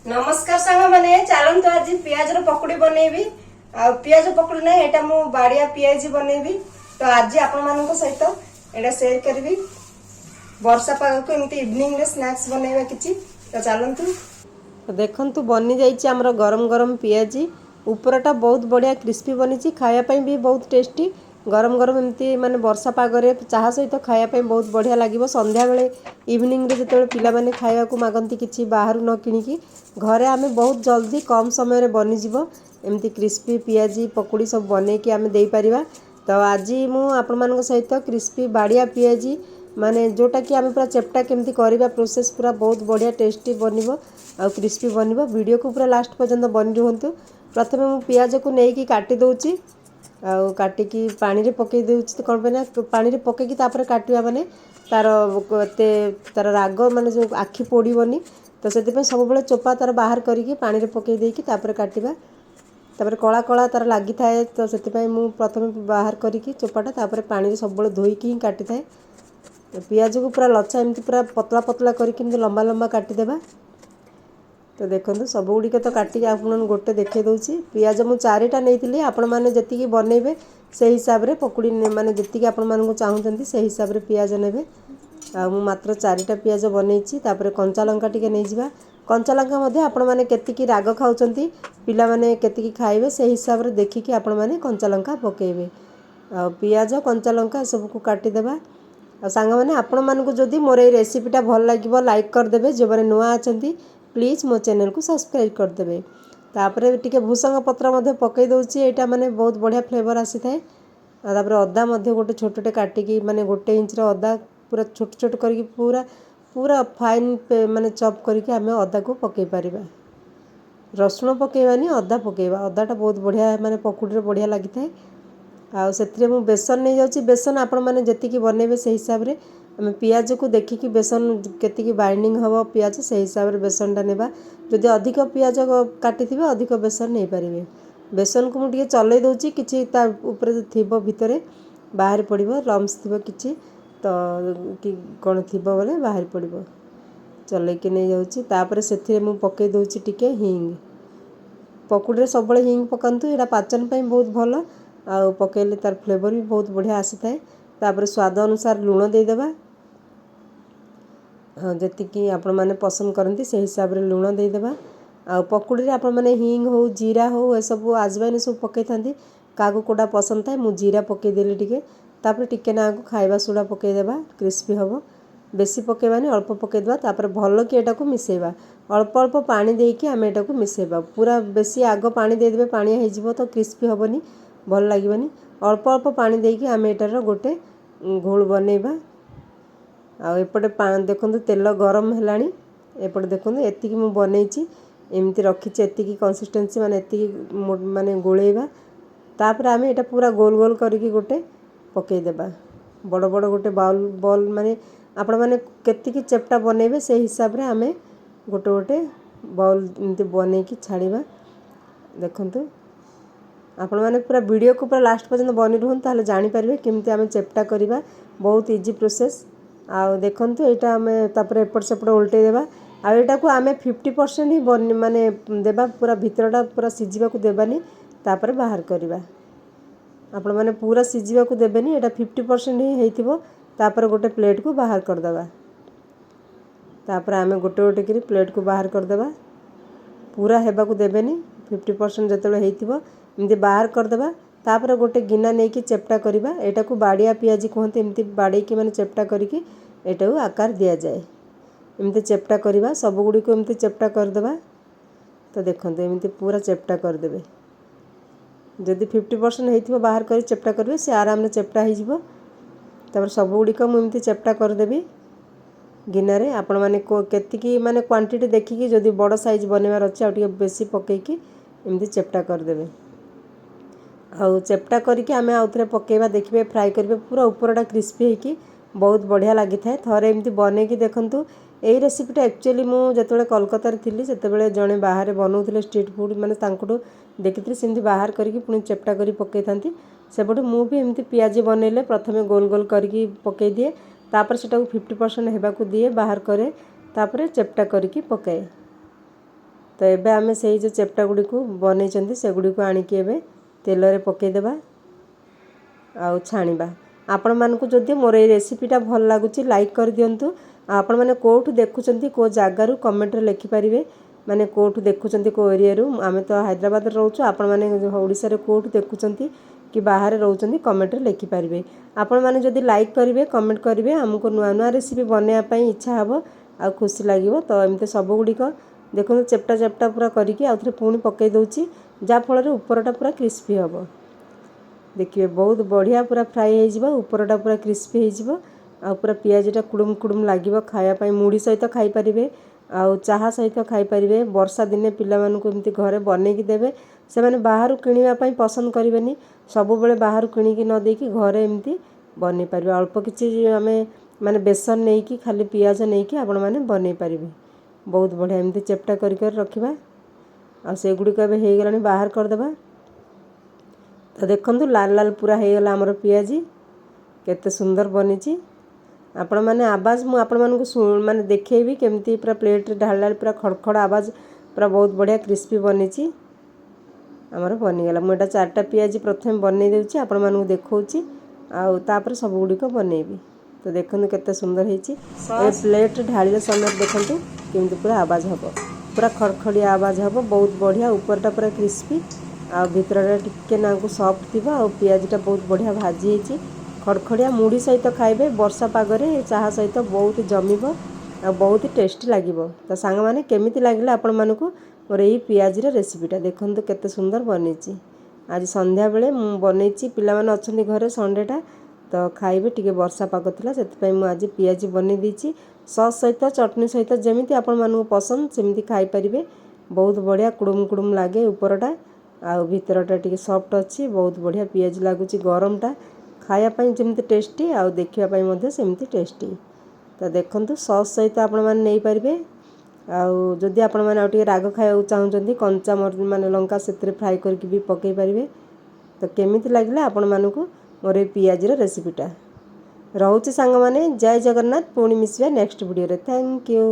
नमस्कार सांग मैंने चलतु आज पियाज पकड़ी बनैबी आ पियाज पकड़ी ना एटा मु बाड़िया पियाज बनैबी। तो आज आपण मान सहित एटा शेयर करी वर्षा पाग को एमती इवनिंग रे स्नैक्स बनैबा किछि। तो चलतु तो देखंतु बनी जाइछि हमर गरम गरम पियाज ऊपरटा बहुत बढ़िया क्रिस्पी बनी खाया पई भी बहुत टेस्टी गरम गरम एमती माने वर्षा पागरे चाहा सहित खाया पई बहुत बढ़िया लागिवो। संध्या बेले इवनिंग रे जते पिला माने खाया को मागंती किछि बाहरु न किनिकी घरे आमे बहुत जल्दी कम समय रे बनी जिवो एमती क्रिस्पी पियाजी पकोड़ी सब बने कि आमे देई परिबा। तो आज मु आपण मानक सहित क्रिस्पी बाड़िया पियाजी माने जोटा कि आमे पूरा चेप्टा केमती करबा प्रोसेस पूरा बहुत बढ़िया टेस्टी बनिवो आ क्रिस्पी बनिवो। वीडियो को पूरा लास्ट पर्यंत बनि रहंतु। प्रथमे मु पियाज को नेकी काटी दोउची आ काटिकी पानी रे पकई देउची। तो कोन बना पानी रे पकई की तापर काटिया माने तार ते तार राग माने जो आखी पोड़ीबनी। तो से सब बड़े चोपा तार बाहर करके पानी रे पकई देकी तापर काटिबा तापर कला कला तार लागि थाए। तो से मु प्रथमे बाहर करके चोपाटा तापर पानी रे सब बड़े धोईकी ही काटी थाए। तो पियाज को पूरा लच्छा एमती पूरा पतला पतला करके लंबा लंबा काटी देबा। तो देखो सब गुड़िक तो काटिक आपन गोटे देखे दूसरी पियाज मुझे चारिटा नहीं आपण मैंने जी बनइबे से हिसाब से पकुड़ी माने जी आपण मानक चाहूँगी से हिसाब से पियाज ने मात्र चारिटा पियाज बनईची। तापर कंचा लंका टिके नहीं जावा कंचा लंका आपण मैंने केतिकी राग खाऊँच पिला माने केतिकी खाइबे से हिसाब से देखिकी आपण मैंने कंचा लंका पकेबे आ पियाज कंचा लंका सब को काटिदेबा। आ सांग मैंने आपण मानक जदि मोर ये रेसिपीटा भल लगे लाइक करदे जो मैंने नुआ अच्छा प्लीज मो चैनल को सब्सक्राइब करदे। तापर टिके भूसंग पत्र पकई दूसरी यहाँ माने बहुत बढ़िया फ्लेवर आसी थाए। तापर अदा गोटे छोटे काटिकी माने गोटे इंच अदा पूरा छोट छोट करके पूरा पूरा फाइन माने चॉप करके आमे अदा को पकई पारिबा। रसुण पकेबानी अदा पकेबा अदाटा बहुत बढ़िया माने पकुड़ी बढ़िया लगी थाए। आ से मु बेसन नहीं जाऊँगी बेसन आपण मैंने जी बनइबे से हिसाब से आम पियाज को देखिकी बेसन केतिकी बाइंडिंग हम पियाज से हिसाब से बेसनटा नेबा। जदि अधिक पियाज काटी अधिक बेसन नहीं पारे बेसन को मुझे चलई दूसरी किसी ऊपर थीब भितर बाहर पड़ो लम्स थी कि तो कि कौन थी बोले बाहर पड़ो चलैकी नहीं जाऊँगी। तापर से पकई दूसरी टिके हिंग पकुड़ी सब हिंग पकातु यहाँ पाचन पर बहुत भल आ पकईले तार फ्लेवर भी बहुत बढ़िया आसी थाए। तापर स्वाद अनुसार लुण देदेबा हाँ जी आपण मैंने पसंद करती से हिसाब से लुण देदेबा। आ पकुड़ी आपण मैंने हिंग हो जीरा हो ए सब आजवाइन सब पकई था क्या कोटा पसंद थाए मु जीरा पकईदेली टिके तापर टिके ना खाइबा सोडा पकईदेबा क्रिस्पी हम बेसी पकईबानी अल्प पकईदेबा। तापर भल कि एटा को मिसेबा अल्प अल्प पानी देकी आम एटा को मिसेबा पूरा बेसी आग पानी देदेबे पानी हो तो क्रिस्पी हेनी भल लगे अल्प अल्प पानी देकी आम एटार गोटे घोल बनइबा। आएपटे देखो तेल गरम है एपटे देखो एतिकी मु बनईची एमती रखी एतिकी कंसिस्टेंसी माने एतिकी माने गोलेबा। तापर आम एटा पूरा गोल गोल करके गोटे पकईदेबा बड़ बड़ गोटे बाउल बॉल माने आपण माने केतिकी चेप्टा बनइबे से हिसाब से आम गोटे गोटे बाउल एमती बनईकी छाड़ीबा। देखंतु आपण मैंने पूरा वीडियो को पूरा लास्ट पर्यंत बनी रुहन ताले जानि परिबे केमती आमे चेप्टा करिबा बहुत इजी प्रोसेस। आ देखंतु एटा आमे तापर एपट सेपट उल्टे देबा आ एटा को आमे 50% ही बन माने देबा पूरा भितरटा पूरा सिझिबा को देबानी तापर बाहर करिबा। आपण माने पूरा सिझिबा को देबेनी एटा 50% ही हेइथिबो तापर गोटे प्लेट को बाहर कर देबा। तापर आमे गोटे गोटे करी प्लेट को बाहर कर देबा पूरा हेबा को देबेनी 50% जतले हेइथिबो एमती बाहर करदेबा। तापर गोटे गिना नहीं कि चेप्टा करिबा एटा को बाड़िया पियाजी कहते एमती बाड़ेकी माने चेप्टा करिकी एटा को आकार दिया जाए एमती चेप्टा करिबा सब गुडी को एमती चेप्टा करदेबा। तो देखंतु एमती पूरा चेप्टा करदेबे जदि 50% हेइथिबो बाहर करी चेप्टा करिवे से आराम रे चेप्टा हो जिवो। तापर सब गुडी को मु एमती चेप्टा करदेबी गिनारे आपण माने केतिकी माने क्वांटिटी देखिकी जदि बड़ साइज बनेबार अछि आ टिके बेसी पकेकी एमती चेप्टा करदेबे। आउ चेप्टा करके आमे आउथरे पकेबा देखिबे फ्राई करिवे पूरा ऊपरटा क्रिस्पी होइकी बहुत बढ़िया लगी थाए। थरे एमती बनेकी देखंतु एई रेसिपीटा एक्चुअली मु जतबेले कोलकाता रे थिली सेतबेले जणे बाहर बनौथिले स्ट्रीट फूड माने तांकुटो देखिथिले सेमती बाहर करके पुणी चेप्टा करी पकई थांती सेपटु मु भी एमती पियाजी बनैले प्रथमे गोल गोल करके पकई दिए तापर सेटा को 50% हेबा को दिए बाहर करे तापर चेप्टा करके पकाए। तो एबे आमे से जो चेपटा गुडी को बनै सेगुडी को आनिकी एबे तेल रे पकई देबा आउ छाणीबा। आपण मानकु जदि मोर ए रेसिपीटा भल लागुची लाइक कर दियंतु। आपण माने कोठु देखुचंती को जागारू कमेंट रे लिखि परिबे माने कोठु देखुचंती को एरिया रु। आमे तो हैदराबाद रे रहउछु आपण माने ओडिसा रे कोठु देखुचंती कि बाहर रहउचंती कमेंट रे लिखि परिबे। आपण माने जदि लाइक करिवे कमेंट करिवे हमको नुआ नुआ रेसिपी बनेया पई इच्छा हबो आ खुशी लागिवो। तो एमते सब गुडी को देखो चेपटा चेपटा पूरा करिकि आउथरे पुणी पकई दउची जा फल रे ऊपरटा पूरा क्रिस्पी हबो। देखिए बहुत बढ़िया पूरा फ्राई हो जिवो ऊपरटा पूरा क्रिस्पी हो जिवो आ पूरा पियाजटा कुडुम कुडुम लागिवो खाया पई मुड़ी सहित खाई परिबे आ चाहा सहित खाई परिबे। वर्षा दिने पिला मानकु एमती घरे बनेकी देबे से माने बाहरु किनिया पई पसंद करिवेनी सब बेले बाहरु किनिकी न देकी घरे एमती बनै परिबे। अल्प किछि आमे माने बेसन नेकी खाली पियाज नेकी आपण माने बनै परिबे। बहुत बढ़िया एमती चेपटा करि कर रखिबा आ से गुडी को हे गलानी बाहर कर देबा। तो देखंतु लाल लाल पूरा हे गला हमर पियाजी केते सुंदर बनिची। आपण माने आवाज मु आपण मानकु माने देखैबी केमती पूरा प्लेट रे ढाळला पूरा खड़खड़ आवाज पूरा बहुत बढ़िया क्रिस्पी बनिची हमर बनि गला। मु एटा चारटा पियाजी प्रथम बनै देउची आपण मानकु देखौची आ तापर सब गुडी को बनेबी। तो देखंतु केते सुंदर हेची ए प्लेट ढाळिले समय देखंतु केमती पूरा आवाज हबो पूरा खड़खड़ी आवाज हबो बहुत बढ़िया ऊपरटा पूरा क्रिस्पी आ भितरटा टिके नाकु सॉफ्ट थिबा आ पियाजीटा बहुत बढ़िया भाजी हेची खड़खड़िया मुड़ी सहित खाइबे वर्षा पागरे चाहा सहित बहुत जमिबो आ बहुत टेस्टी लागिबो। तो सांग माने केमिति लागिला आपण मानकु मोर एई पियाजी रे रेसिपीटा देखंतु केते सुंदर बनिची। आज संध्या बेले मु बनेची पिला माने अछंती घरे संडेटा तो खाइबे टिके वर्षा पाग थिला सेति पई मु आज पियाजी बनै दीची सॉस सहित चटनी सहित जेमिति आपण मानकु पसंद सेमिति खाई परिबे। बहुत बढ़िया कुडुम कुडुम लागे ऊपरटा आ भितरटा टिके सॉफ्ट अछि बहुत बढ़िया पियाजी लागुची गरमटा खाया पई जेमिति टेस्टी आ देखिया पई मध्ये सेमिति टेस्टी। तो देखंतु सॉस सहित आपण माने नै परिबे आ जदि आपण माने आउटे राग खाया चाहउचंती कंचा माने लंका सेतरे फ्राई करके भी पकई परिबे। तो केमिति लागिला आपण मानकु मोर ए पियाजी रे रेसिपीटा रहउची सांग माने। जय जगन्नाथ पुणी मिसिया नेक्स्ट वीडियो रे। Thank you.